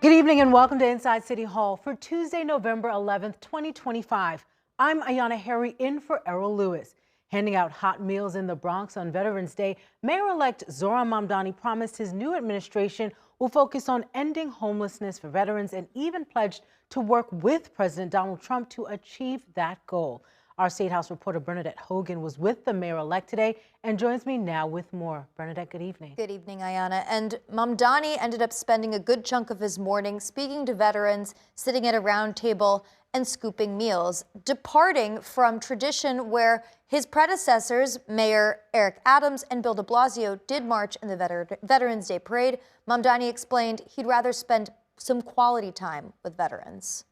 Good evening and welcome to Inside City Hall for Tuesday, November 11th, 2025. I'm Ayanna Harry in for Errol Lewis. Handing out hot meals in the Bronx on Veterans Day, Mayor-elect Zohran Mamdani promised his new administration will focus on ending homelessness for veterans and even pledged to work with President Donald Trump to achieve that goal. Our State House reporter Bernadette Hogan was with the mayor-elect today and joins me now with more. Bernadette, good evening. Good evening, Ayanna. And Mamdani ended up spending a good chunk of his morning speaking to veterans, sitting at a round table and scooping meals, departing from tradition where his predecessors, Mayor Eric Adams and Bill de Blasio, did march in the Veterans Day Parade. Mamdani explained he'd rather spend some quality time with veterans.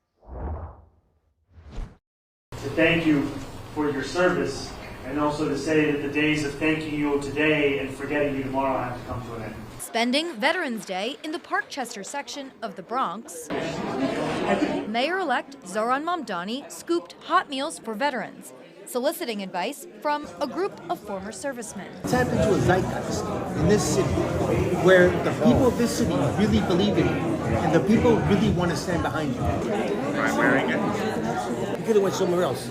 To thank you for your service, and also to say that the days of thanking you today and forgetting you tomorrow have to come to an end. Spending Veterans Day in the Parkchester section of the Bronx, Mayor-elect Zohran Mamdani scooped hot meals for veterans, soliciting advice from a group of former servicemen. Tap into a zeitgeist in this city where the people of this city really believe in you and the people really want to stand behind you. I'm wearing it. You could have went somewhere else.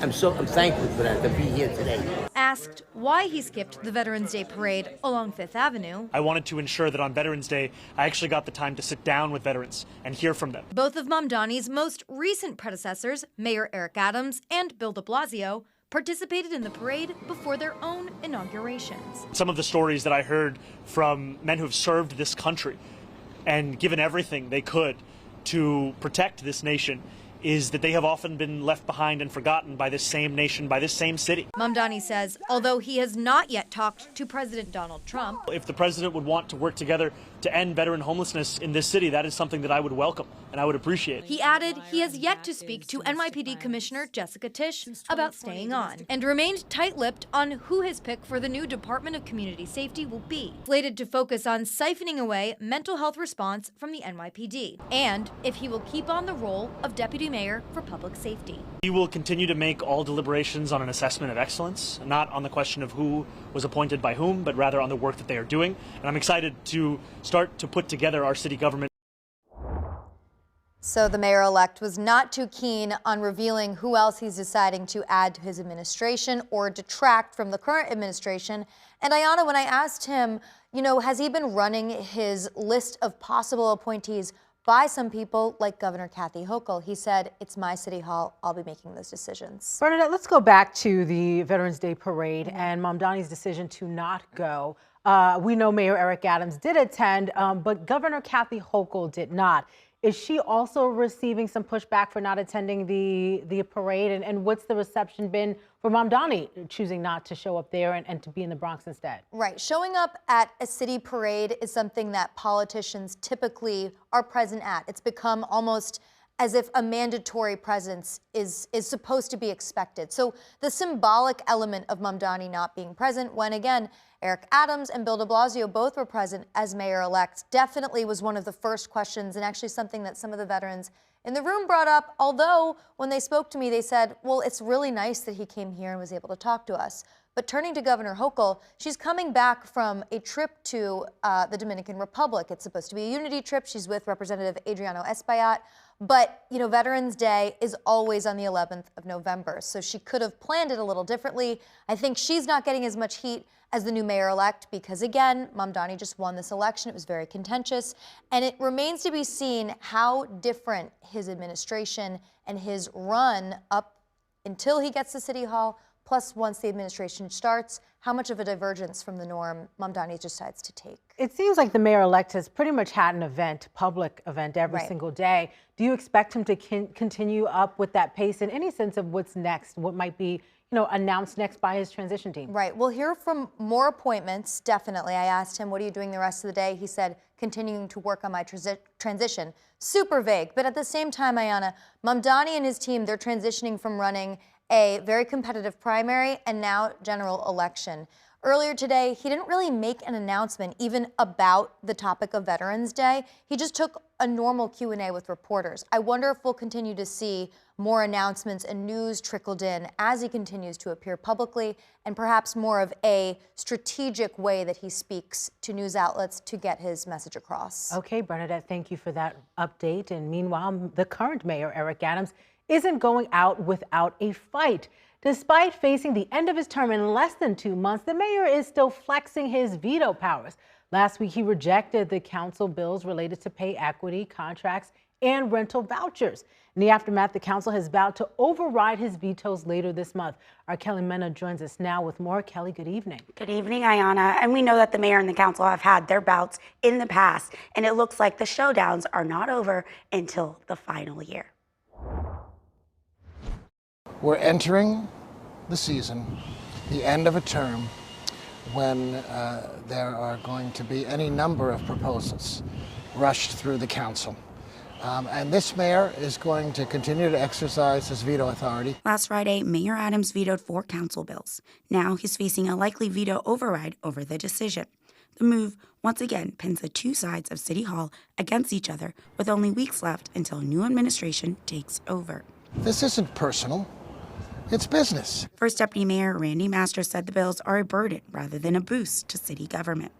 I'm thankful for that, to be here today. Asked why he skipped the Veterans Day Parade along Fifth Avenue, I wanted to ensure that on Veterans Day, I actually got the time to sit down with veterans and hear from them. both of Mamdani's most recent predecessors, Mayor Eric Adams and Bill de Blasio, participated in the parade before their own inaugurations. Some of the stories that I heard from men who have served this country and given everything they could to protect this nation is that they have often been left behind and forgotten by this same nation, by this same city. Mamdani says, although he has not yet talked to President Donald Trump, If the president would want to work together to end veteran homelessness in this city, that is something that I would welcome and I would appreciate. he added he has yet to speak to NYPD Commissioner Jessica Tisch about staying on, and remained tight-lipped on who his pick for the new Department of Community Safety will be, slated to focus on siphoning away mental health response from the NYPD, and if he will keep on the role of Deputy Mayor for Public Safety. We will continue to make all deliberations on an assessment of excellence, not on the question of who was appointed by whom, but rather on the work that they are doing. And I'm excited to start to put together our city government. So the mayor-elect was not too keen on revealing who else he's deciding to add to his administration or detract from the current administration. And Ayanna, when I asked him, has he been running his list of possible appointees by some people like Governor Kathy Hochul, he said, it's my city hall, I'll be making those decisions. Bernadette, let's go back to the Veterans Day Parade and Mamdani's decision to not go. We know Mayor Eric Adams did attend, but Governor Kathy Hochul did not. Is she also receiving some pushback for not attending the parade? And what's the reception been for Mamdani choosing not to show up there and to be in the Bronx instead? Right. Showing up at a city parade is something that politicians typically are present at. It's become almost as if a mandatory presence is supposed to be expected. So the symbolic element of Mamdani not being present when, again, Eric Adams and Bill de Blasio both were present as mayor-elect definitely was one of the first questions, and actually something that some of the veterans in the room brought up, although when they spoke to me, they said, well, it's really nice that he came here and was able to talk to us. But turning to Governor Hochul, she's coming back from a trip to the Dominican Republic. It's supposed to be a unity trip. She's with Representative Adriano Espaillat. But, Veterans Day is always on the 11th of November, so she could have planned it a little differently. I think she's not getting as much heat as the new mayor-elect because, again, Mamdani just won this election. It was very contentious, and it remains to be seen how different his administration and his run up until he gets to City Hall, plus once the administration starts, how much of a divergence from the norm Mamdani decides to take. It seems like the mayor-elect has pretty much had an event, public event, every single day. Do you expect him to continue up with that pace in any sense of what's next, what might be announced next by his transition team? Right. We'll hear from more appointments, definitely. I asked him, what are you doing the rest of the day? He said, continuing to work on my transition. Super vague. But at the same time, Ayanna, Mamdani and his team, they're transitioning from running a very competitive primary and now general election. Earlier today, he didn't really make an announcement even about the topic of Veterans Day. He just took a normal Q&A with reporters. I wonder if we'll continue to see more announcements and news trickled in as he continues to appear publicly, and perhaps more of a strategic way that he speaks to news outlets to get his message across. Okay, Bernadette, thank you for that update. And meanwhile, the current mayor, Eric Adams, isn't going out without a fight. Despite facing the end of his term in less than 2 months, the mayor is still flexing his veto powers. Last week, he rejected the council bills related to pay equity, contracts, and rental vouchers. In the aftermath, the council has vowed to override his vetoes later this month. Our Kelly Mena joins us now with more. Kelly, good evening. Good evening, Ayanna. And we know that the mayor and the council have had their bouts in the past, and it looks like the showdowns are not over until the final year. We're entering the season, the end of a term, when there are going to be any number of proposals rushed through the council. And this mayor is going to continue to exercise his veto authority. Last Friday, Mayor Adams vetoed 4 council bills. Now he's facing a likely veto override over the decision. The move, once again, pins the two sides of City Hall against each other, with only weeks left until a new administration takes over. This isn't personal. It's business. First Deputy Mayor Randy Masters said the bills are a burden rather than a boost to city government.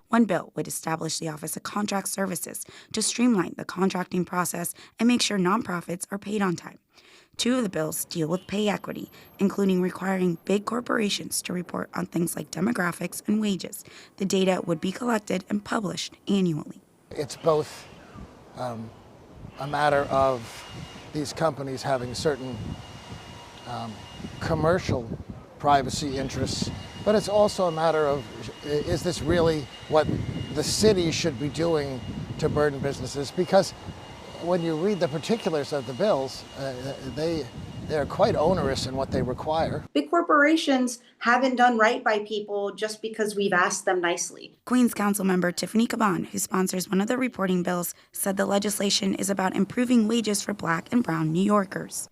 One bill would establish the Office of Contract Services to streamline the contracting process and make sure nonprofits are paid on time. 2 of the bills deal with pay equity, including requiring big corporations to report on things like demographics and wages. The data would be collected and published annually. It's both a matter of these companies having certain commercial privacy interests, but it's also a matter of, is this really what the city should be doing to burden businesses? Because when you read the particulars of the bills, they're quite onerous in what they require. Big corporations haven't done right by people just because we've asked them nicely. Queens Council member Tiffany Caban, who sponsors one of the reporting bills, said the legislation is about improving wages for Black and brown New Yorkers.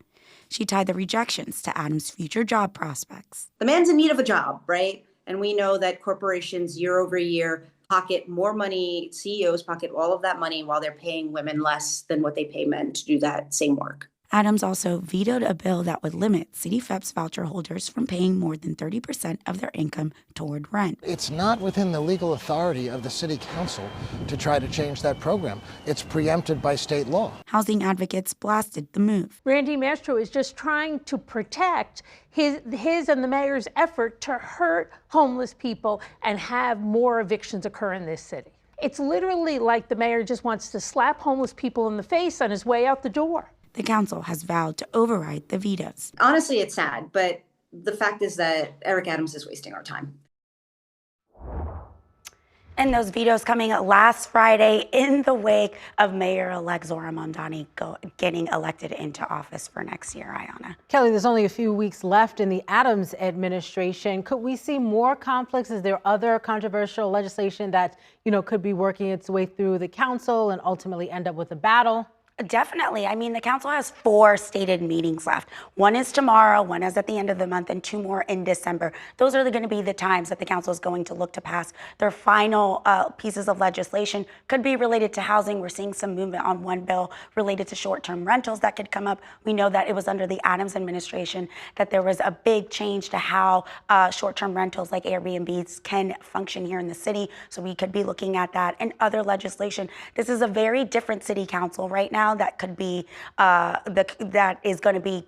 She tied the rejections to Adams' future job prospects. The man's in need of a job, right? And we know that corporations year over year pocket more money, CEOs pocket all of that money while they're paying women less than what they pay men to do that same work. Adams also vetoed a bill that would limit city FEPS voucher holders from paying more than 30% of their income toward rent. It's not within the legal authority of the city council to try to change that program. It's preempted by state law. Housing advocates blasted the move. Randy Mastro is just trying to protect his and the mayor's effort to hurt homeless people and have more evictions occur in this city. It's literally like the mayor just wants to slap homeless people in the face on his way out the door. The council has vowed to override the vetoes. Honestly, it's sad, but the fact is that Eric Adams is wasting our time. And those vetoes coming last Friday in the wake of Mayor-elect Zohran Mamdani getting elected into office for next year, Ayanna. Kelly, there's only a few weeks left in the Adams administration. Could we see more conflicts? Is there other controversial legislation that, could be working its way through the council and ultimately end up with a battle? Definitely. I mean, the council has 4 stated meetings left. One is tomorrow, one is at the end of the month, and 2 more in December. Those are going to be the times that the council is going to look to pass their final pieces of legislation. Could be related to housing. We're seeing some movement on one bill related to short-term rentals that could come up. We know that it was under the Adams administration that there was a big change to how short-term rentals like Airbnbs can function here in the city. So we could be looking at that and other legislation. This is a very different city council right now that could be that is going to be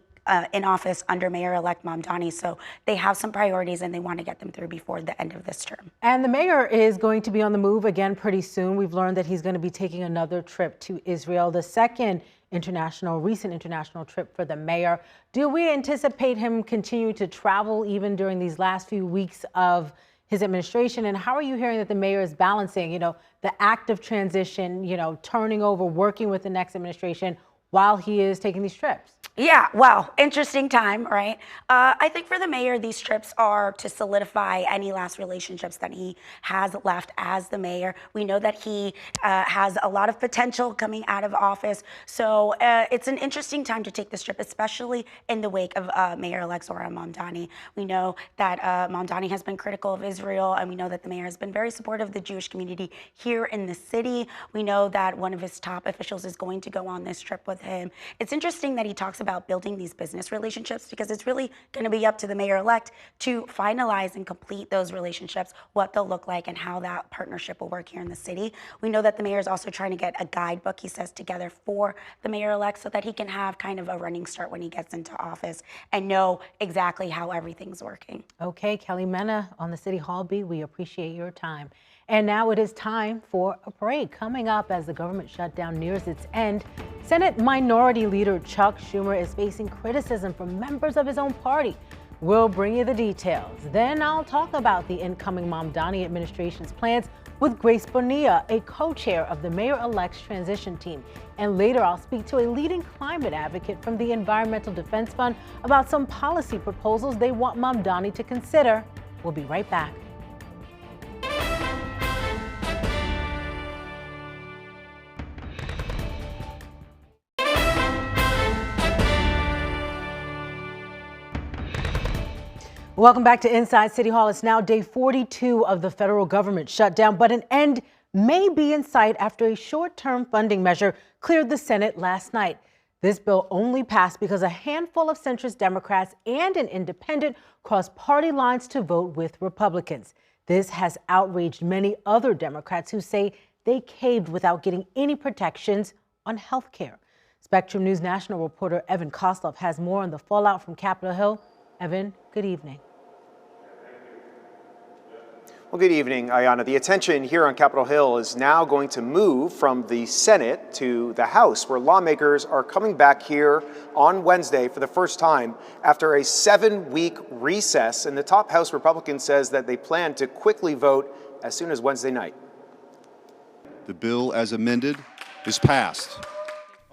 in office under Mayor-elect Mamdani. So they have some priorities and they want to get them through before the end of this term. And the mayor is going to be on the move again pretty soon. We've learned that he's going to be taking another trip to Israel, the second recent international trip for the mayor. Do we anticipate him continuing to travel even during these last few weeks of his administration? And how are you hearing that the mayor is balancing, the active transition, turning over, working with the next administration while he is taking these trips? Yeah, well, interesting time, right? I think for the mayor, these trips are to solidify any last relationships that he has left as the mayor. We know that he has a lot of potential coming out of office. So it's an interesting time to take this trip, especially in the wake of Mayor-elect Zohran Mamdani. We know that Mamdani has been critical of Israel, and we know that the mayor has been very supportive of the Jewish community here in the city. We know that one of his top officials is going to go on this trip with him. It's interesting that he talks about building these business relationships, because it's really going to be up to the mayor-elect to finalize and complete those relationships, what they'll look like and how that partnership will work here in the city. We know that the mayor is also trying to get a guidebook, he says, together for the mayor-elect so that he can have kind of a running start when he gets into office and know exactly how everything's working. Okay, Kelly Mena on the City Hall beat, we appreciate your time. And now it is time for a parade. Coming up as the government shutdown nears its end, Senate Minority Leader Chuck Schumer is facing criticism from members of his own party. We'll bring you the details. Then I'll talk about the incoming Mamdani administration's plans with Grace Bonilla, a co-chair of the mayor-elect's transition team. And later I'll speak to a leading climate advocate from the Environmental Defense Fund about some policy proposals they want Mamdani to consider. We'll be right back. Welcome back to Inside City Hall. It's now day 42 of the federal government shutdown, but an end may be in sight after a short-term funding measure cleared the Senate last night. This bill only passed because a handful of centrist Democrats and an independent crossed party lines to vote with Republicans. This has outraged many other Democrats who say they caved without getting any protections on health care. Spectrum News national reporter Evan Kosloff has more on the fallout from Capitol Hill. Evan, good evening. Well, good evening, Ayanna. The attention here on Capitol Hill is now going to move from the Senate to the House, where lawmakers are coming back here on Wednesday for the first time after a 7-week recess. And the top House Republican says that they plan to quickly vote as soon as Wednesday night. The bill as amended is passed.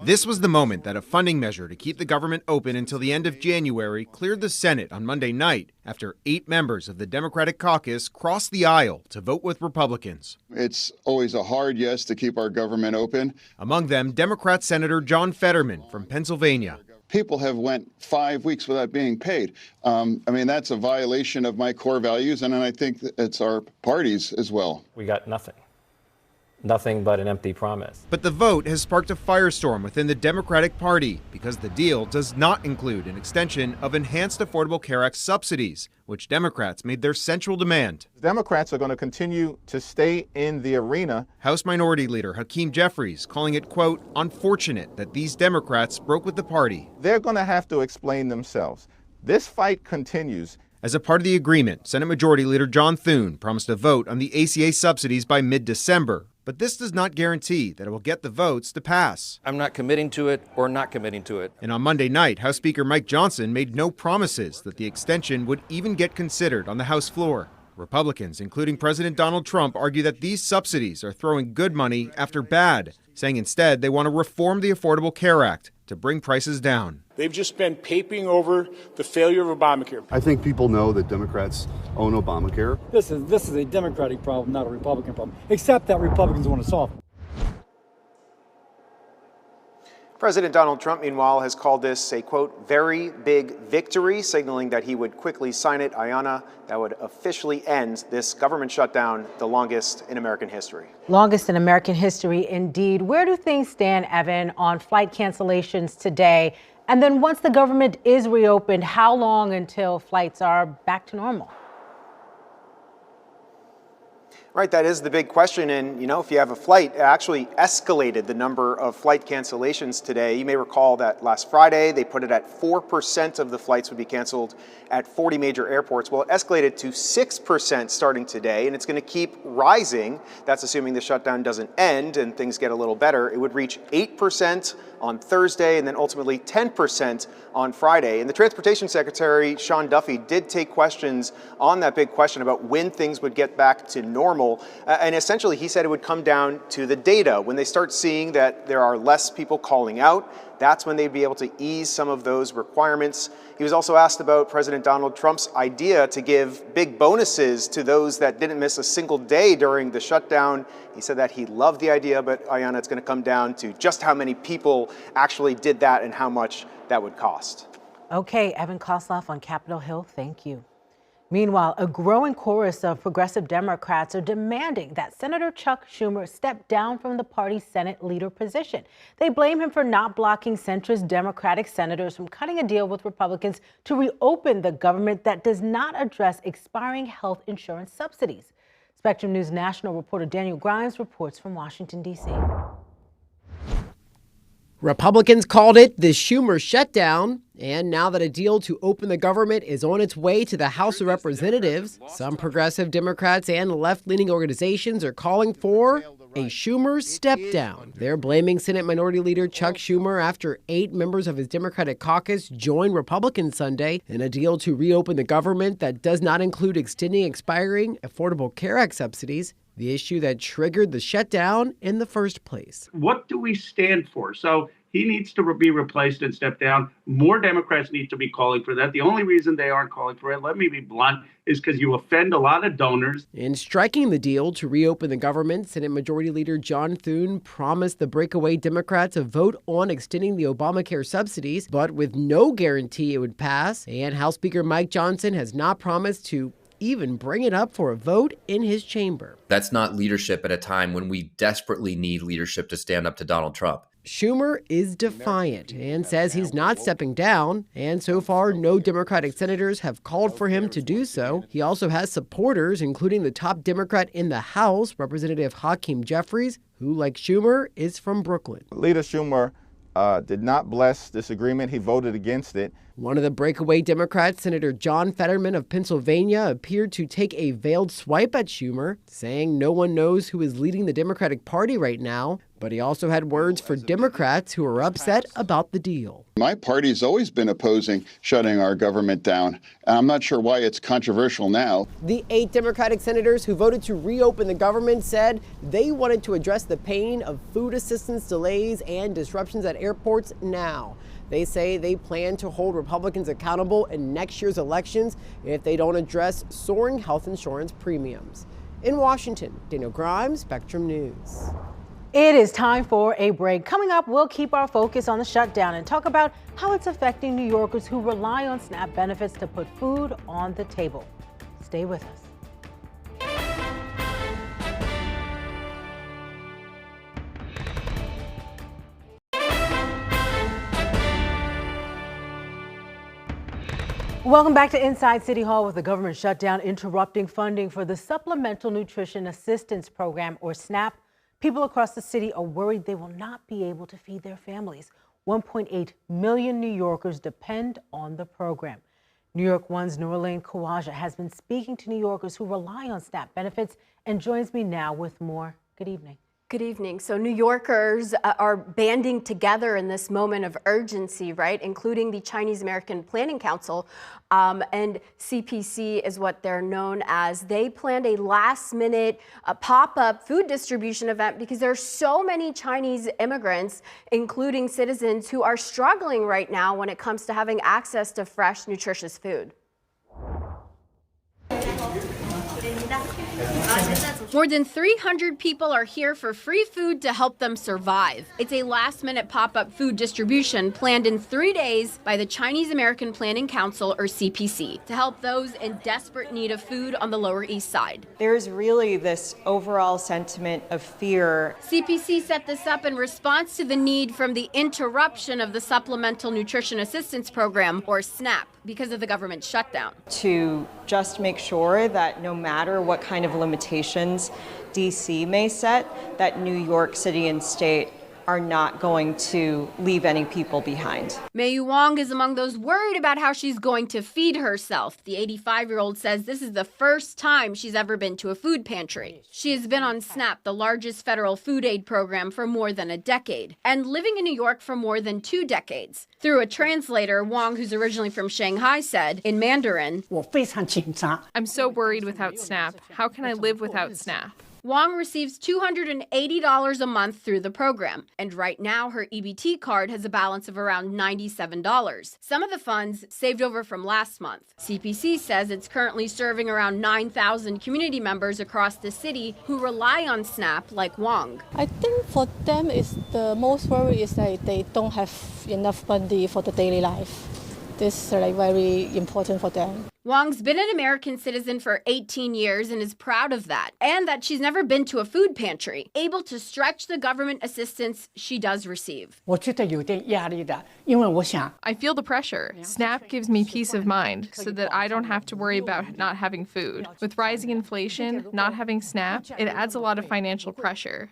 This was the moment that a funding measure to keep the government open until the end of January cleared the Senate on Monday night after 8 members of the Democratic caucus crossed the aisle to vote with Republicans. It's always a hard yes to keep our government open. Among them, Democrat Senator John Fetterman from Pennsylvania. People have went 5 weeks without being paid. That's a violation of my core values, and I think it's our party's as well. We got nothing. Nothing but an empty promise. But the vote has sparked a firestorm within the Democratic Party because the deal does not include an extension of Enhanced Affordable Care Act subsidies, which Democrats made their central demand. Democrats are going to continue to stay in the arena. House Minority Leader Hakeem Jeffries calling it, quote, unfortunate that these Democrats broke with the party. They're going to have to explain themselves. This fight continues. As a part of the agreement, Senate Majority Leader John Thune promised a vote on the ACA subsidies by mid-December. But this does not guarantee that it will get the votes to pass. I'm not committing to it or not committing to it. And on Monday night, House Speaker Mike Johnson made no promises that the extension would even get considered on the House floor. Republicans, including President Donald Trump, argue that these subsidies are throwing good money after bad, saying instead they want to reform the Affordable Care Act to bring prices down. They've just been papering over the failure of Obamacare. I think people know that Democrats own Obamacare. This is a Democratic problem, not a Republican problem, except that Republicans want to solve it. President Donald Trump, meanwhile, has called this a, quote, very big victory, signaling that he would quickly sign it. Ayanna, that would officially end this government shutdown, the longest in American history. Longest in American history, indeed. Where do things stand, Evan, on flight cancellations today? And then once the government is reopened, how long until flights are back to normal? Right, that is the big question. And, if you have a flight, it actually escalated the number of flight cancellations today. You may recall that last Friday, they put it at 4% of the flights would be canceled at 40 major airports. Well, it escalated to 6% starting today, and it's going to keep rising. That's assuming the shutdown doesn't end and things get a little better. It would reach 8% on Thursday and then ultimately 10% on Friday. And the Transportation Secretary, Sean Duffy, did take questions on that big question about when things would get back to normal. normal. And essentially, he said it would come down to the data. When they start seeing that there are less people calling out, that's when they'd be able to ease some of those requirements. He was also asked about President Donald Trump's idea to give big bonuses to those that didn't miss a single day during the shutdown. He said that he loved the idea, but Ayanna, it's going to come down to just how many people actually did that and how much that would cost. Okay, Evan Kosloff on Capitol Hill, thank you. Meanwhile, a growing chorus of progressive Democrats are demanding that Senator Chuck Schumer step down from the party's Senate leader position. They blame him for not blocking centrist Democratic senators from cutting a deal with Republicans to reopen the government that does not address expiring health insurance subsidies. Spectrum News national reporter Daniel Grimes reports from Washington, D.C. Republicans called it the Schumer shutdown, and now that a deal to open the government is on its way to the House of Representatives, some progressive Democrats and left-leaning organizations are calling for a Schumer step down. They're blaming Senate Minority Leader Chuck Schumer after 8 members of his Democratic caucus joined Republicans Sunday in a deal to reopen the government that does not include extending expiring Affordable Care Act subsidies, the issue that triggered the shutdown in the first place. What do we stand for? So he needs to be replaced and step down. More Democrats need to be calling for that. The only reason they aren't calling for it, let me be blunt, is because you offend a lot of donors. In striking the deal to reopen the government, Senate Majority Leader John Thune promised the breakaway Democrats a vote on extending the Obamacare subsidies, but with no guarantee it would pass. And House Speaker Mike Johnson has not promised to even bring it up for a vote in his chamber. That's not leadership at a time when we desperately need leadership to stand up to Donald Trump. Schumer is defiant and says he's not stepping down, and so far no Democratic senators have called for him to do so. He also has supporters, including the top Democrat in the House, Representative Hakeem Jeffries, who, like Schumer, is from Brooklyn. Leader Schumer did not bless this agreement. He voted against it. One of the breakaway Democrats, Senator John Fetterman of Pennsylvania, appeared to take a veiled swipe at Schumer, saying no one knows who is leading the Democratic Party right now. But he also had words for Democrats who are upset about the deal. My party's always been opposing shutting our government down, and I'm not sure why it's controversial now. The 8 Democratic senators who voted to reopen the government said they wanted to address the pain of food assistance delays and disruptions at airports now. They say they plan to hold Republicans accountable in next year's elections if they don't address soaring health insurance premiums. In Washington, Daniel Grimes, Spectrum News. It is time for a break. Coming up, we'll keep our focus on the shutdown and talk about how it's affecting New Yorkers who rely on SNAP benefits to put food on the table. Stay with us. Welcome back to Inside City Hall. With the government shutdown interrupting funding for the Supplemental Nutrition Assistance Program, or SNAP, people across the city are worried they will not be able to feed their families. 1.8 million New Yorkers depend on the program. New York One's Nourlane Khawaja has been speaking to New Yorkers who rely on SNAP benefits and joins me now with more. Good evening. Good evening. So New Yorkers are banding together in this moment of urgency, right? Including the Chinese American Planning Council and CPC is what they're known as. They planned a last-minute pop-up food distribution event because there are so many Chinese immigrants, including citizens, who are struggling right now when it comes to having access to fresh, nutritious food. More than 300 people are here for free food to help them survive. It's a last-minute pop-up food distribution planned in 3 days by the Chinese American Planning Council, or CPC, to help those in desperate need of food on the Lower East Side. There's really this overall sentiment of fear. CPC set this up in response to the need from the interruption of the Supplemental Nutrition Assistance Program, or SNAP, because of the government shutdown. To just make sure that no matter what kind of limitations DC may set, that New York City and state are not going to leave any people behind. Mayu Wong is among those worried about how she's going to feed herself. The 85-year-old says this is the first time she's ever been to a food pantry. She has been on SNAP, the largest federal food aid program, for more than a decade, and living in New York for more than 2 decades. Through a translator, Wong, who's originally from Shanghai, said in Mandarin, I'm so worried without SNAP. How can I live without SNAP? Wong receives $280 a month through the program, and right now her EBT card has a balance of around $97. Some of the funds saved over from last month. CPC says it's currently serving around 9,000 community members across the city who rely on SNAP like Wong. I think for them is the most worry is that they don't have enough money for the daily life. This is like very important for them. Wong's been an American citizen for 18 years and is proud of that, and that she's never been to a food pantry, able to stretch the government assistance she does receive. I feel the pressure. SNAP gives me peace of mind so that I don't have to worry about not having food. With rising inflation, not having SNAP, it adds a lot of financial pressure.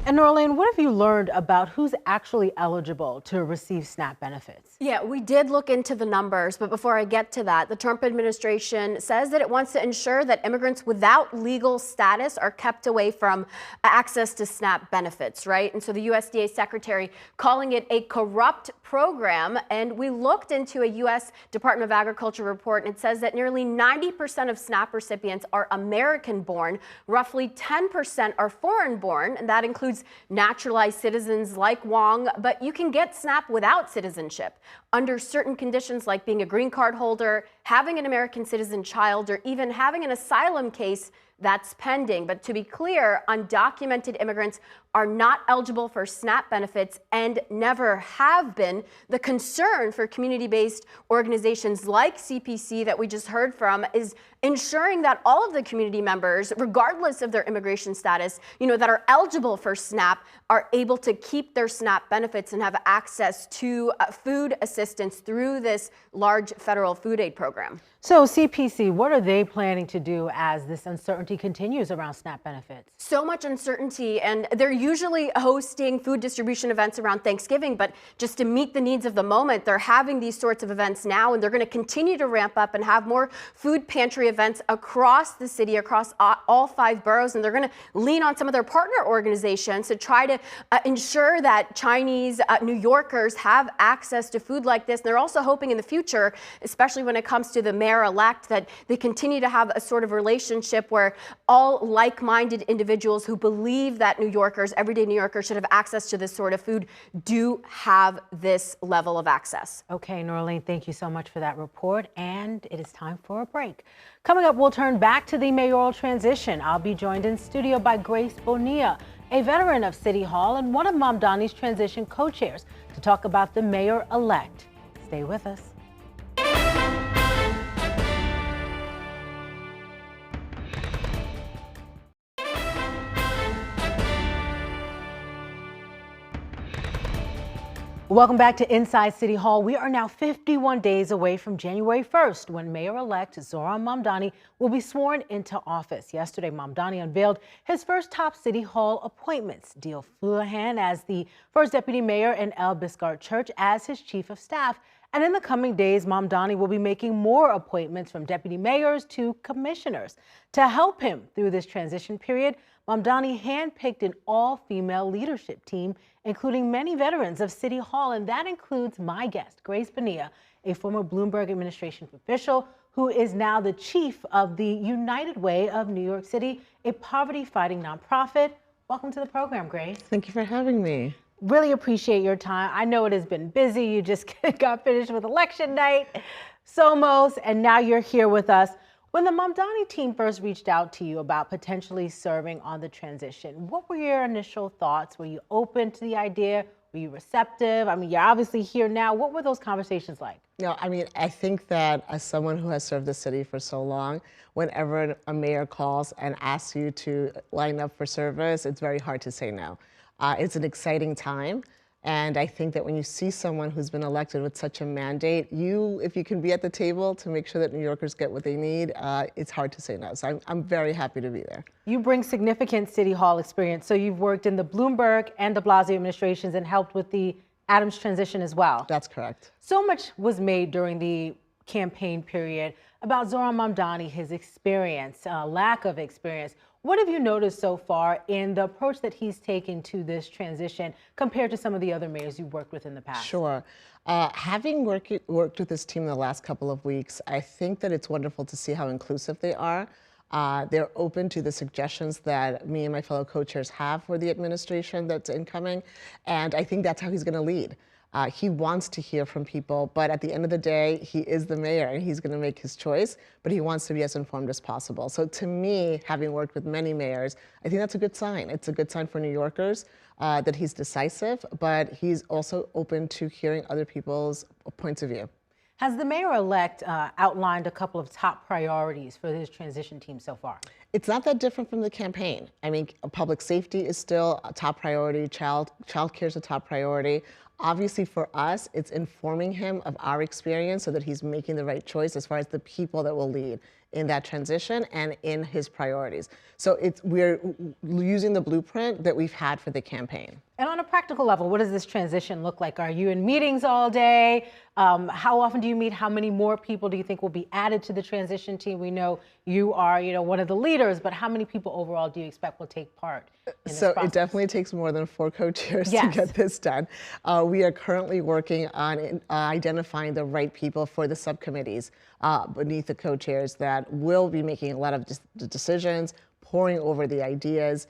And Norlene, what have you learned about who's actually eligible to receive SNAP benefits? Yeah, we did look into the numbers, but before I get to that, the Trump administration says that it wants to ensure that immigrants without legal status are kept away from access to SNAP benefits, right? And so the USDA secretary calling it a corrupt program. And we looked into a U.S. Department of Agriculture report, and it says that nearly 90% of SNAP recipients are American-born, roughly 10% are foreign-born, and that includes naturalized citizens like Wong, but you can get SNAP without citizenship under certain conditions like being a green card holder, having an American citizen child, or even having an asylum case that's pending. But to be clear, undocumented immigrants are not eligible for SNAP benefits and never have been. The concern for community-based organizations like CPC that we just heard from is ensuring that all of the community members, regardless of their immigration status, that are eligible for SNAP are able to keep their SNAP benefits and have access to food assistance through this large federal food aid program. So CPC, what are they planning to do as this uncertainty continues around SNAP benefits? So much uncertainty, and they're usually hosting food distribution events around Thanksgiving, but just to meet the needs of the moment, they're having these sorts of events now, and they're going to continue to ramp up and have more food pantry events across the city, across all 5 boroughs, and they're going to lean on some of their partner organizations to try to ensure that Chinese New Yorkers have access to food like this. And they're also hoping in the future, especially when it comes to the mayor-elect, that they continue to have a sort of relationship where all like-minded individuals who believe that New Yorkers, everyday New Yorkers, should have access to this sort of food do have this level of access. Okay, Norlene, thank you so much for that report. And it is time for a break. Coming up, we'll turn back to the mayoral transition. I'll be joined in studio by Grace Bonilla, a veteran of City Hall and one of Mamdani's transition co-chairs, to talk about the mayor-elect. Stay with us. Welcome back to Inside City Hall. We are now 51 days away from January 1st, when Mayor-elect Zohran Mamdani will be sworn into office. Yesterday, Mamdani unveiled his first top City Hall appointments. Deal Fluhan as the first deputy mayor and El Biscart Church as his chief of staff. And in the coming days, Mamdani will be making more appointments from deputy mayors to commissioners. To help him through this transition period, Mamdani handpicked an all-female leadership team, including many veterans of City Hall, and that includes my guest, Grace Bonilla, a former Bloomberg administration official who is now the chief of the United Way of New York City, a poverty-fighting nonprofit. Welcome to the program, Grace. Thank you for having me. Really appreciate your time. I know it has been busy. You just got finished with election night, Somos, and now you're here with us. When the Mamdani team first reached out to you about potentially serving on the transition, what were your initial thoughts? Were you open to the idea? Were you receptive? I mean, you're obviously here now. What were those conversations like? No, I mean, I think that as someone who has served the city for so long, whenever a mayor calls and asks you to line up for service, it's very hard to say no. It's an exciting time. And I think that when you see someone who's been elected with such a mandate, if you can be at the table to make sure that New Yorkers get what they need, it's hard to say no. So I'm very happy to be there. You bring significant City Hall experience. So you've worked in the Bloomberg and de Blasio administrations and helped with the Adams transition as well. That's correct. So much was made during the campaign period about Zohran Mamdani, his experience, lack of experience. What have you noticed so far in the approach that he's taken to this transition compared to some of the other mayors you've worked with in the past? Sure. Having worked with this team the last couple of weeks, I think that it's wonderful to see how inclusive they are. They're open to the suggestions that me and my fellow co-chairs have for the administration that's incoming, and I think that's how he's going to lead. He wants to hear from people, but at the end of the day, he is the mayor and he's going to make his choice, but he wants to be as informed as possible. So to me, having worked with many mayors, I think that's a good sign. It's a good sign for New Yorkers that he's decisive, but he's also open to hearing other people's points of view. Has the mayor-elect outlined a couple of top priorities for his transition team so far? It's not that different from the campaign. I mean, public safety is still a top priority. Child care is a top priority. Obviously, for us, it's informing him of our experience so that he's making the right choice as far as the people that will lead in that transition and in his priorities. So we're using the blueprint that we've had for the campaign. And on a practical level, what does this transition look like? Are you in meetings all day? How often do you meet? How many more people do you think will be added to the transition team? We know you are, one of the leaders, but how many people overall do you expect will take part in this process? It definitely takes more than 4 co-chairs to get this done. We are currently working on identifying the right people for the subcommittees beneath the co-chairs that will be making a lot of decisions, poring over the ideas,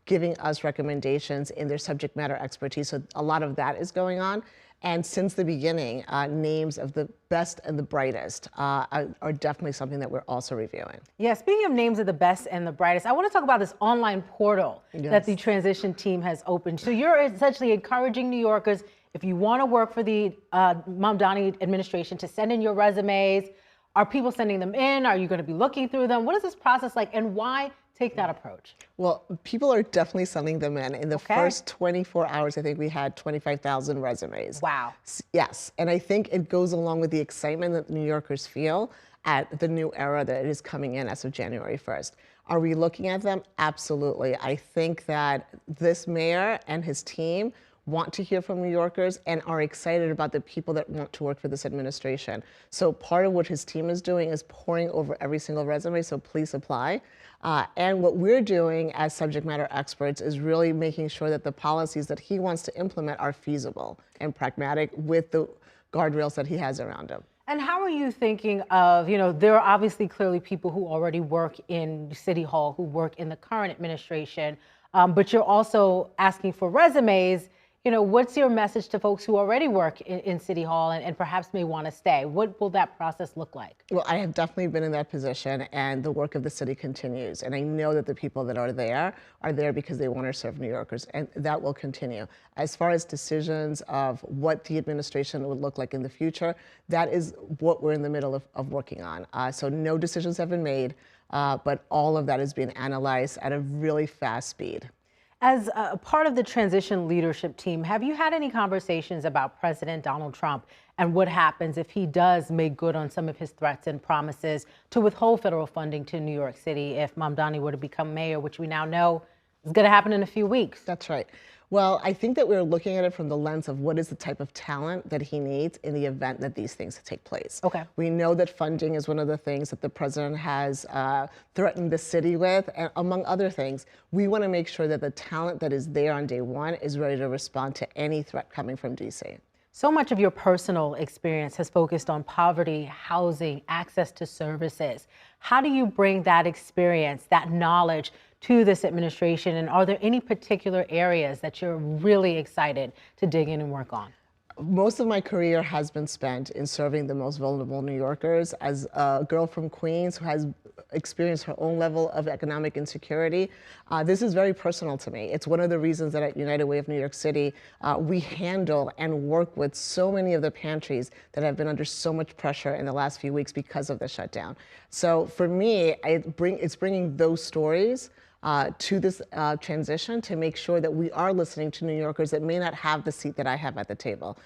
giving us recommendations in their subject matter expertise. So a lot of that is going on. And since the beginning, names of the best and the brightest are definitely something that we're also reviewing. Yeah, speaking of names of the best and the brightest, I want to talk about this online portal that the transition team has opened. So you're essentially encouraging New Yorkers, if you want to work for the Mamdani administration, to send in your resumes. Are people sending them in? Are you going to be looking through them? What is this process like, and why take that approach? Well, people are definitely sending them in. In the first 24 hours, I think we had 25,000 resumes. Wow. Yes, and I think it goes along with the excitement that New Yorkers feel at the new era that is coming in as of January 1st. Are we looking at them? Absolutely. I think that this mayor and his team want to hear from New Yorkers and are excited about the people that want to work for this administration. So part of what his team is doing is poring over every single resume, so please apply. And what we're doing as subject matter experts is really making sure that the policies that he wants to implement are feasible and pragmatic with the guardrails that he has around him. And how are you thinking of, there are obviously clearly people who already work in City Hall, who work in the current administration, but you're also asking for resumes. What's your message to folks who already work in City Hall and perhaps may want to stay? What will that process look like? Well, I have definitely been in that position, and the work of the city continues. And I know that the people that are there because they want to serve New Yorkers, and that will continue. As far as decisions of what the administration would look like in the future, that is what we're in the middle of working on. So no decisions have been made, but all of that is being analyzed at a really fast speed. As a part of the transition leadership team, have you had any conversations about President Donald Trump and what happens if he does make good on some of his threats and promises to withhold federal funding to New York City if Mamdani were to become mayor, which we now know is going to happen in a few weeks? That's right. Well, I think that we're looking at it from the lens of what is the type of talent that he needs in the event that these things take place. Okay. We know that funding is one of the things that the president has threatened the city with, and among other things. We want to make sure that the talent that is there on day one is ready to respond to any threat coming from D.C. So much of your personal experience has focused on poverty, housing, access to services. How do you bring that experience, that knowledge to this administration? And are there any particular areas that you're really excited to dig in and work on? Most of my career has been spent in serving the most vulnerable New Yorkers. As a girl from Queens who has experienced her own level of economic insecurity, this is very personal to me. It's one of the reasons that at United Way of New York City, we handle and work with so many of the pantries that have been under so much pressure in the last few weeks because of the shutdown. So for me, it's bringing those stories to this transition to make sure that we are listening to New Yorkers that may not have the seat that I have at the table.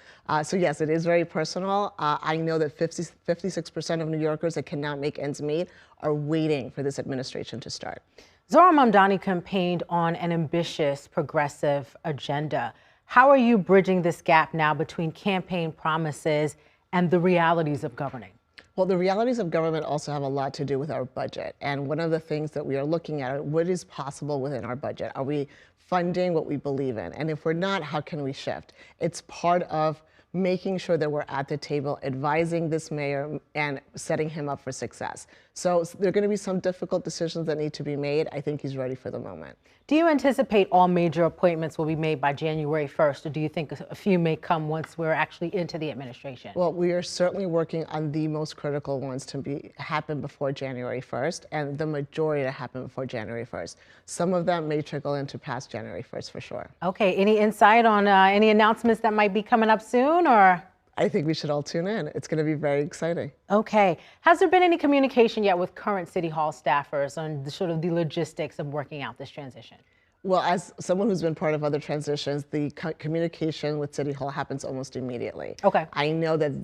So yes, it is very personal. I know that 56% of New Yorkers that cannot make ends meet are waiting for this administration to start. Zohran Mamdani campaigned on an ambitious, progressive agenda. How are you bridging this gap now between campaign promises and the realities of governing? Well, the realities of government also have a lot to do with our budget. And one of the things that we are looking at are what is possible within our budget. Are we funding what we believe in? And if we're not, how can we shift? It's part of making sure that we're at the table, advising this mayor and setting him up for success. So there are going to be some difficult decisions that need to be made. I think he's ready for the moment. Do you anticipate all major appointments will be made by January 1st, or do you think a few may come once we're actually into the administration? Well, we are certainly working on the most critical ones to happen before January 1st, and the majority to happen before January 1st. Some of them may trickle into past January 1st for sure. Okay, any insight on any announcements that might be coming up soon, or? I think we should all tune in. It's going to be very exciting. Okay. Has there been any communication yet with current City Hall staffers on the logistics of working out this transition? Well, as someone who's been part of other transitions, the communication with City Hall happens almost immediately. Okay. I know that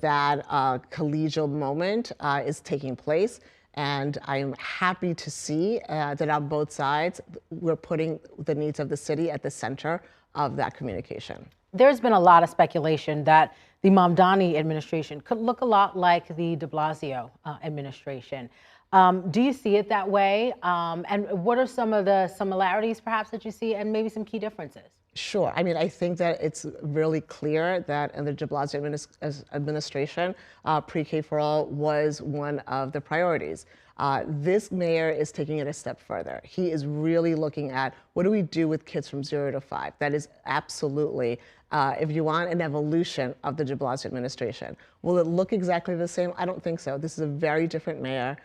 collegial moment is taking place, and I'm happy to see that on both sides, we're putting the needs of the city at the center of that communication. There's been a lot of speculation that the Mamdani administration could look a lot like the de Blasio administration. Do you see it that way? And what are some of the similarities perhaps that you see, and maybe some key differences? Sure. I mean, I think that it's really clear that in the de Blasio administration, pre-K for all was one of the priorities. This mayor is taking it a step further. He is really looking at what do we do with kids from 0 to 5. That is absolutely, if you want, an evolution of the de Blasio administration. Will it look exactly the same? I don't think so. This is a very different mayor.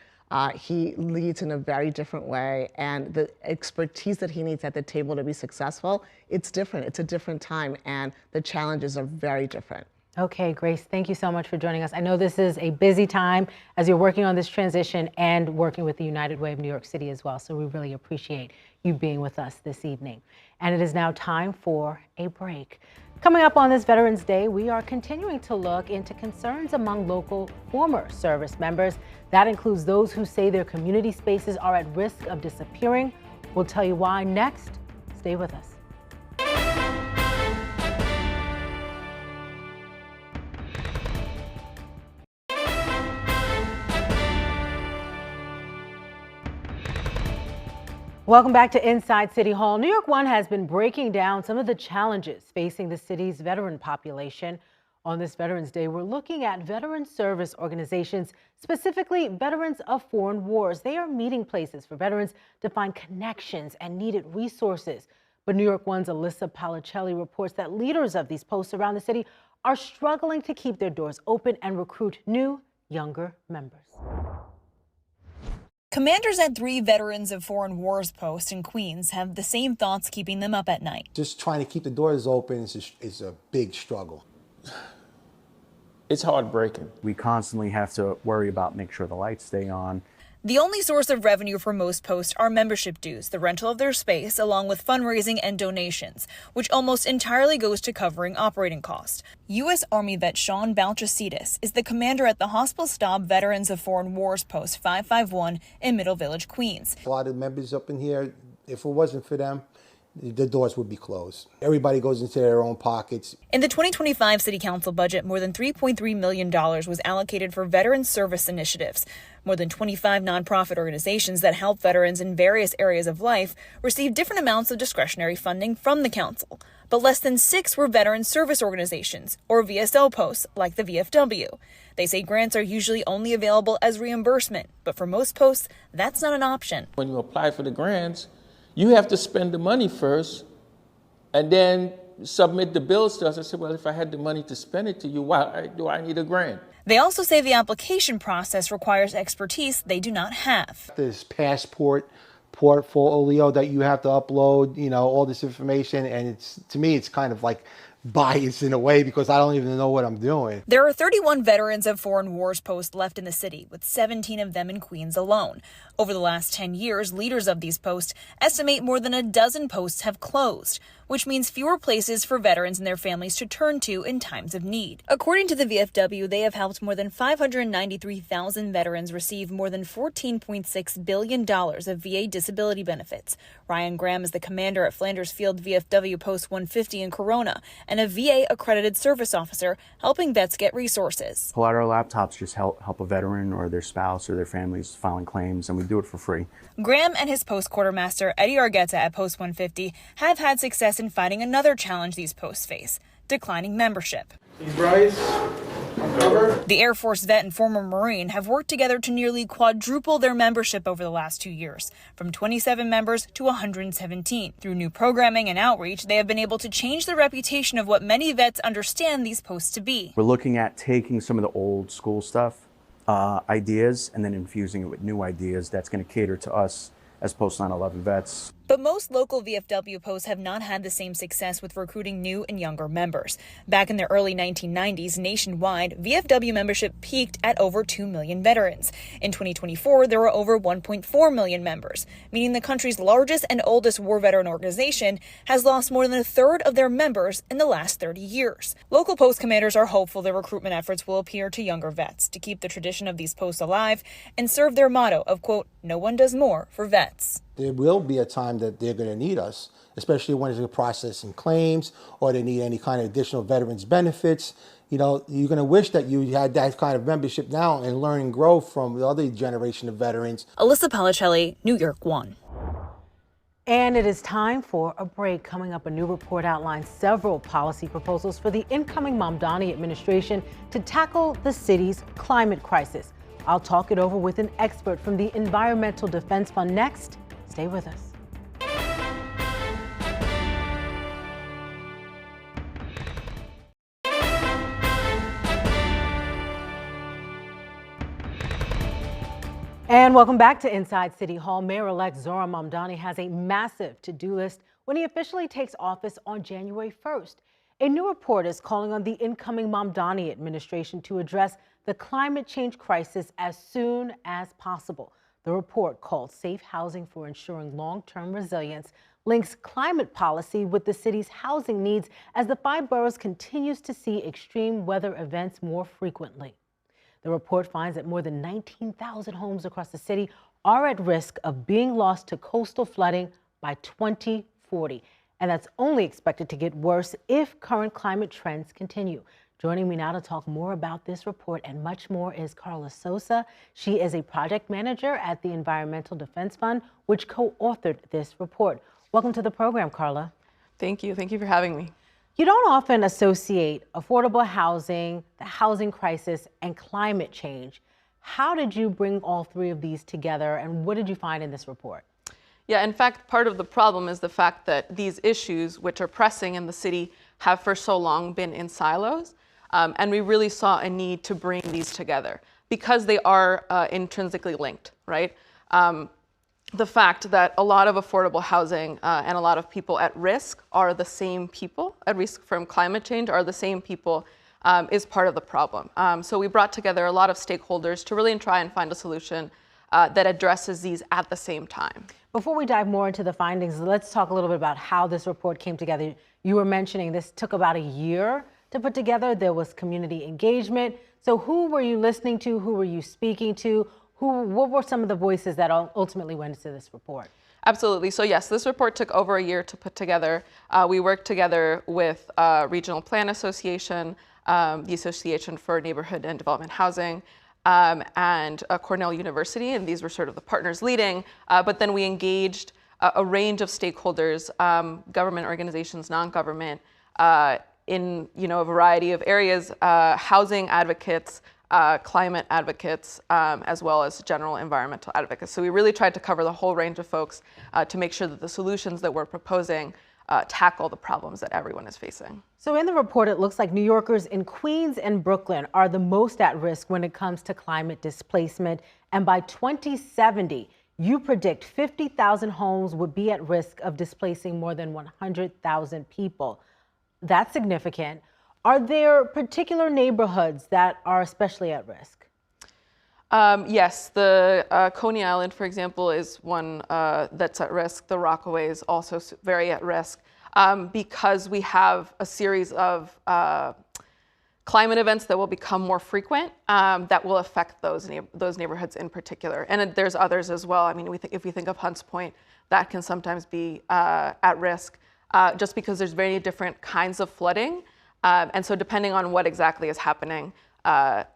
He leads in a very different way, and the expertise that he needs at the table to be successful, it's different. It's a different time, and the challenges are very different. Okay, Grace, thank you so much for joining us. I know this is a busy time as you're working on this transition and working with the United Way of New York City as well, so we really appreciate you being with us this evening. And it is now time for a break. Coming up on this Veterans Day, we are continuing to look into concerns among local former service members. That includes those who say their community spaces are at risk of disappearing. We'll tell you why next. Stay with us. Welcome back to Inside City Hall. New York One has been breaking down some of the challenges facing the city's veteran population. On this Veterans Day, we're looking at veteran service organizations, specifically veterans of foreign wars. They are meeting places for veterans to find connections and needed resources. But New York One's Alyssa Palicelli reports that leaders of these posts around the city are struggling to keep their doors open and recruit new, younger members. Commanders at 3 Veterans of Foreign Wars posts in Queens have the same thoughts keeping them up at night. Just trying to keep the doors open is a big struggle. It's heartbreaking. We constantly have to worry about making sure the lights stay on. The only source of revenue for most posts are membership dues, the rental of their space, along with fundraising and donations, which almost entirely goes to covering operating costs. U.S. Army vet Sean Balchasidis is the commander at the Hospital Staub Veterans of Foreign Wars Post 551 in Middle Village, Queens. A lot of members up in here, if it wasn't for them, the doors would be closed. Everybody goes into their own pockets. In the 2025 City Council budget, more than $3.3 million was allocated for veteran service initiatives. More than 25 nonprofit organizations that help veterans in various areas of life receive different amounts of discretionary funding from the council. But less than 6 were veteran service organizations, or VSO posts, like the VFW. They say grants are usually only available as reimbursement, but for most posts, that's not an option. When you apply for the grants, you have to spend the money first and then submit the bills to us. I said, well, if I had the money to spend it to you, why do I need a grant? They also say the application process requires expertise they do not have. This passport portfolio that you have to upload, all this information, and to me, it's kind of like biased in a way because I don't even know what I'm doing. There are 31 veterans of foreign wars posts left in the city, with 17 of them in Queens alone. Over the last 10 years, leaders of these posts estimate more than a dozen posts have closed, which means fewer places for veterans and their families to turn to in times of need. According to the VFW, they have helped more than 593,000 veterans receive more than $14.6 billion of VA disability benefits. Ryan Graham is the commander at Flanders Field VFW Post 150 in Corona and a VA-accredited service officer helping vets get resources. Pull out our laptops, just help a veteran or their spouse or their families filing claims, and we do it for free. Graham and his post quartermaster, Eddie Argueta at Post 150, have had success in fighting another challenge these posts face: declining membership. The Air Force vet and former Marine have worked together to nearly quadruple their membership over the last 2 years, from 27 members to 117. Through new programming and outreach, they have been able to change the reputation of what many vets understand these posts to be. We're looking at taking some of the old school stuff, ideas, and then infusing it with new ideas that's going to cater to us as post 9/11 vets. But most local VFW posts have not had the same success with recruiting new and younger members. Back in the early 1990s, nationwide, VFW membership peaked at over 2 million veterans. In 2024, there were over 1.4 million members, meaning the country's largest and oldest war veteran organization has lost more than a third of their members in the last 30 years. Local post commanders are hopeful their recruitment efforts will appeal to younger vets to keep the tradition of these posts alive and serve their motto of, quote, "No one does more for vets." There will be a time that they're going to need us, especially when it's processing claims or they need any kind of additional veterans benefits. You know, you're going to wish that you had that kind of membership now and learn and grow from the other generation of veterans. Alyssa Policelli, New York 1. And it is time for a break. Coming up, a new report outlines several policy proposals for the incoming Mamdani administration to tackle the city's climate crisis. I'll talk it over with an expert from the Environmental Defense Fund next. Stay with us. And welcome back to Inside City Hall. Mayor-elect Zohran Mamdani has a massive to-do list when he officially takes office on January 1st. A new report is calling on the incoming Mamdani administration to address the climate change crisis as soon as possible. The report, called Safe Housing for Ensuring Long-Term Resilience, links climate policy with the city's housing needs as the 5 boroughs continues to see extreme weather events more frequently. The report finds that more than 19,000 homes across the city are at risk of being lost to coastal flooding by 2040. And that's only expected to get worse if current climate trends continue. Joining me now to talk more about this report and much more is Carla Sosa. She is a project manager at the Environmental Defense Fund, which co-authored this report. Welcome to the program, Carla. Thank you. Thank you for having me. You don't often associate affordable housing, the housing crisis, and climate change. How did you bring all 3 of these together, and what did you find in this report? Yeah, in fact, part of the problem is the fact that these issues, which are pressing in the city, have for so long been in silos. And we really saw a need to bring these together because they are intrinsically linked, right? The fact that a lot of affordable housing and a lot of people at risk are the same people at risk from climate change are the same people is part of the problem. So we brought together a lot of stakeholders to really try and find a solution that addresses these at the same time. Before we dive more into the findings, let's talk a little bit about how this report came together. You were mentioning this took about a year to put together. There was community engagement. So who were you listening to? Who were you speaking to? What were some of the voices that ultimately went into this report? Absolutely. So yes, this report took over a year to put together. We worked together with Regional Plan Association, the Association for Neighborhood and Development Housing, and Cornell University, and these were sort of the partners leading. But then we engaged a range of stakeholders, government organizations, non-government, in a variety of areas, housing advocates, climate advocates, as well as general environmental advocates. So we really tried to cover the whole range of folks to make sure that the solutions that we're proposing tackle the problems that everyone is facing. So in the report, it looks like New Yorkers in Queens and Brooklyn are the most at risk when it comes to climate displacement. And by 2070, you predict 50,000 homes would be at risk of displacing more than 100,000 people. That's significant. Are there particular neighborhoods that are especially at risk? Yes, the Coney Island, for example, is one that's at risk. The Rockaway is also very at risk because we have a series of climate events that will become more frequent that will affect those neighborhoods in particular. And there's others as well. I mean, if we think of Hunts Point, that can sometimes be at risk just because there's very different kinds of flooding. And so depending on what exactly is happening,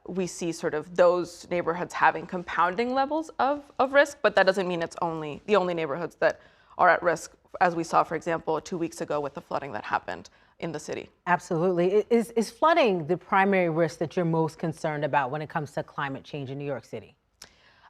we see sort of those neighborhoods having compounding levels of risk, but that doesn't mean it's the only neighborhoods that are at risk, as we saw, for example, 2 weeks ago with the flooding that happened in the city. Absolutely. Is flooding the primary risk that you're most concerned about when it comes to climate change in New York City?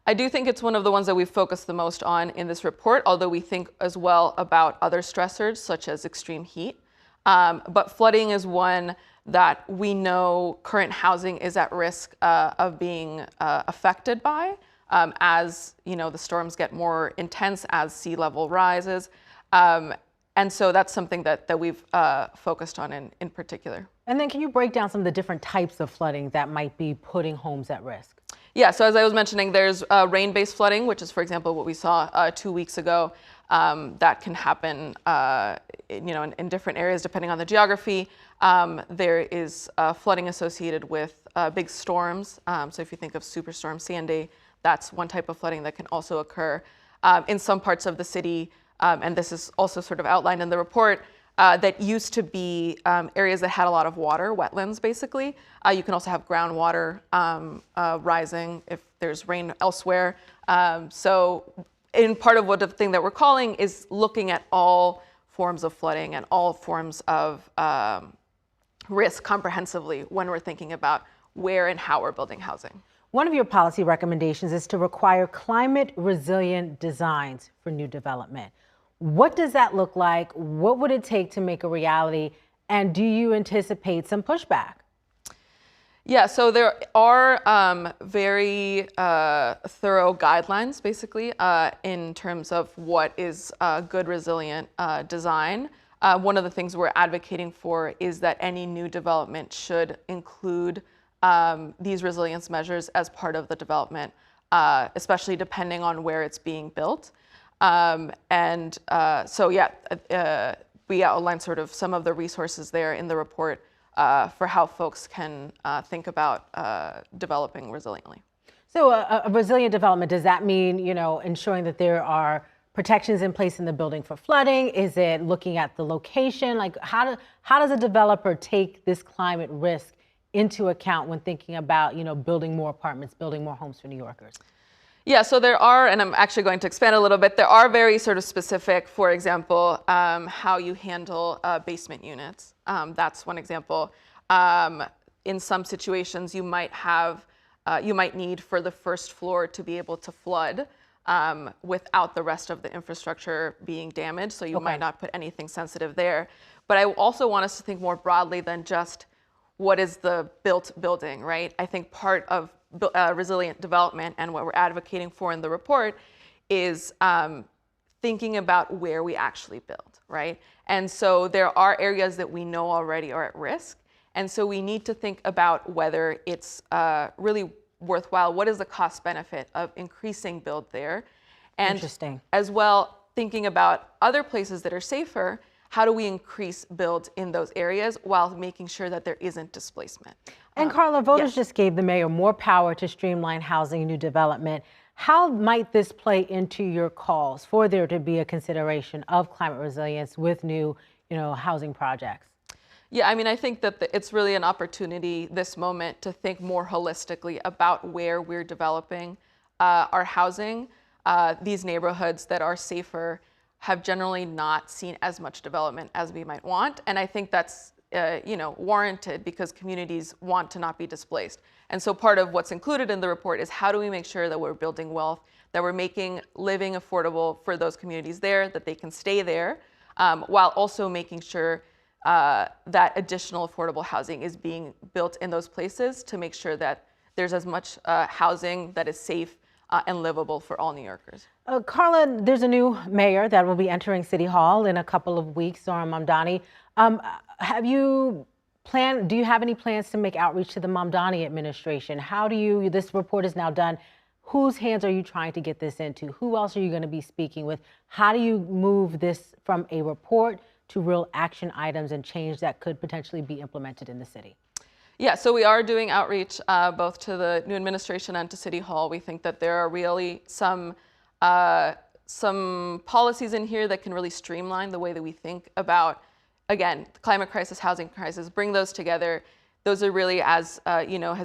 I do think it's one of the ones that we've focused the most on in this report, although we think as well about other stressors such as extreme heat. But flooding is one that we know current housing is at risk of being affected by as the storms get more intense, as sea level rises. And so that's something that we've focused on in particular. And then can you break down some of the different types of flooding that might be putting homes at risk? Yeah, so as I was mentioning, there's rain-based flooding, which is, for example, what we saw 2 weeks ago. That can happen in different areas depending on the geography. There is flooding associated with big storms. So if you think of Superstorm Sandy, that's one type of flooding that can also occur in some parts of the city. And this is also sort of outlined in the report, that used to be areas that had a lot of water, wetlands basically. You can also have groundwater rising if there's rain elsewhere. So in part of what the thing that we're calling is looking at all forms of flooding and all forms of risk comprehensively when we're thinking about where and how we're building housing. One of your policy recommendations is to require climate resilient designs for new development. What does that look like? What would it take to make a reality? And do you anticipate some pushback? Yeah, so there are very thorough guidelines, basically, in terms of what is good resilient design. One of the things we're advocating for is that any new development should include these resilience measures as part of the development, especially depending on where it's being built. We outline sort of some of the resources there in the report for how folks can think about developing resiliently. So a resilient development, does that mean, ensuring that there are protections in place in the building for flooding? Is it looking at the location? Like how does a developer take this climate risk into account when thinking about, building more apartments, building more homes for New Yorkers? Yeah, so there are, and I'm actually going to expand a little bit, there are very sort of specific, for example, how you handle basement units. That's one example. In some situations, you might need for the first floor to be able to flood without the rest of the infrastructure being damaged. So you might not put anything sensitive there. But I also want us to think more broadly than just what is the built building, right? I think part of resilient development and what we're advocating for in the report is thinking about where we actually build, right? And so there are areas that we know already are at risk. And so we need to think about whether it's really worthwhile. What is the cost benefit of increasing build there? And interesting. As well, thinking about other places that are safer, how do we increase build in those areas while making sure that there isn't displacement? And Carla, voters just gave the mayor more power to streamline housing and new development. How might this play into your calls for there to be a consideration of climate resilience with new, housing projects? Yeah, I mean, I think that it's really an opportunity this moment to think more holistically about where we're developing our housing. These neighborhoods that are safer have generally not seen as much development as we might want. And I think that's warranted because communities want to not be displaced. And so part of what's included in the report is how do we make sure that we're building wealth, that we're making living affordable for those communities there, that they can stay there, while also making sure that additional affordable housing is being built in those places to make sure that there's as much housing that is safe and livable for all New Yorkers. Carla, there's a new mayor that will be entering City Hall in a couple of weeks, Zohran Mamdani. Have you do you have any plans to make outreach to the Mamdani administration? How do you, this report is now done, whose hands are you trying to get this into? Who else are you going to be speaking with? How do you move this from a report to real action items and change that could potentially be implemented in the city? Yeah, so we are doing outreach both to the new administration and to City Hall. We think that there are really some policies in here that can really streamline the way that we think about, again, the climate crisis, housing crisis, bring those together. Those are really, as you know,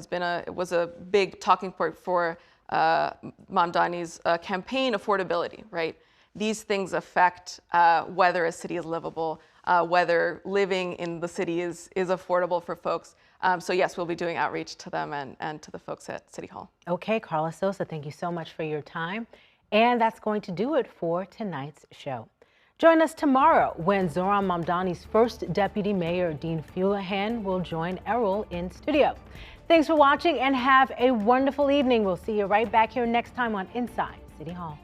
was a big talking point for Mamdani's campaign, affordability, right? These things affect whether a city is livable, whether living in the city is affordable for folks. So yes, we'll be doing outreach to them and to the folks at City Hall. Okay, Carla Sosa, thank you so much for your time. And that's going to do it for tonight's show. Join us tomorrow when Zohran Mamdani's first deputy mayor, Dean Fulahan, will join Errol in studio. Thanks for watching and have a wonderful evening. We'll see you right back here next time on Inside City Hall.